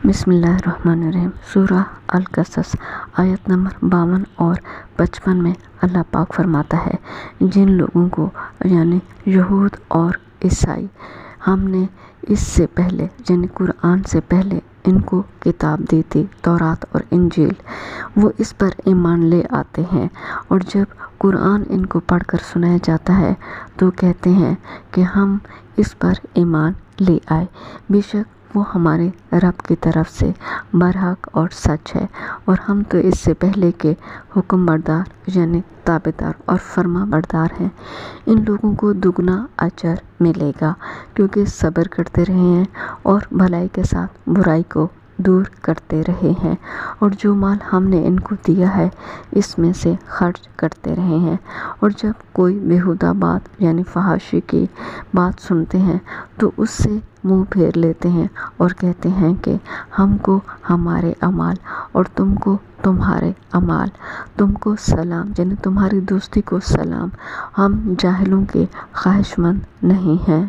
بسم اللہ الرحمن الرحیم۔ سورہ القصص آیت نمبر 52 اور 55 میں اللہ پاک فرماتا ہے، جن لوگوں کو یعنی یہود اور عیسائی ہم نے اس سے پہلے یعنی قرآن سے پہلے ان کو کتاب دی تھی، تورات اور انجیل، وہ اس پر ایمان لے آتے ہیں، اور جب قرآن ان کو پڑھ کر سنایا جاتا ہے تو کہتے ہیں کہ ہم اس پر ایمان لے آئے، بے شک وہ ہمارے رب کی طرف سے برحق اور سچ ہے، اور ہم تو اس سے پہلے کے حکم بردار یعنی تابعدار اور فرما بردار ہیں۔ ان لوگوں کو دگنا اجر ملے گا، کیونکہ صبر کرتے رہے ہیں اور بھلائی کے ساتھ برائی کو دور کرتے رہے ہیں، اور جو مال ہم نے ان کو دیا ہے اس میں سے خرچ کرتے رہے ہیں، اور جب کوئی بیہودہ بات یعنی فحاشی کی بات سنتے ہیں تو اس سے منہ پھیر لیتے ہیں اور کہتے ہیں کہ ہم کو ہمارے اعمال اور تم کو تمہارے اعمال، تم کو سلام یعنی تمہاری دوستی کو سلام، ہم جاہلوں کے خواہش مند نہیں ہیں۔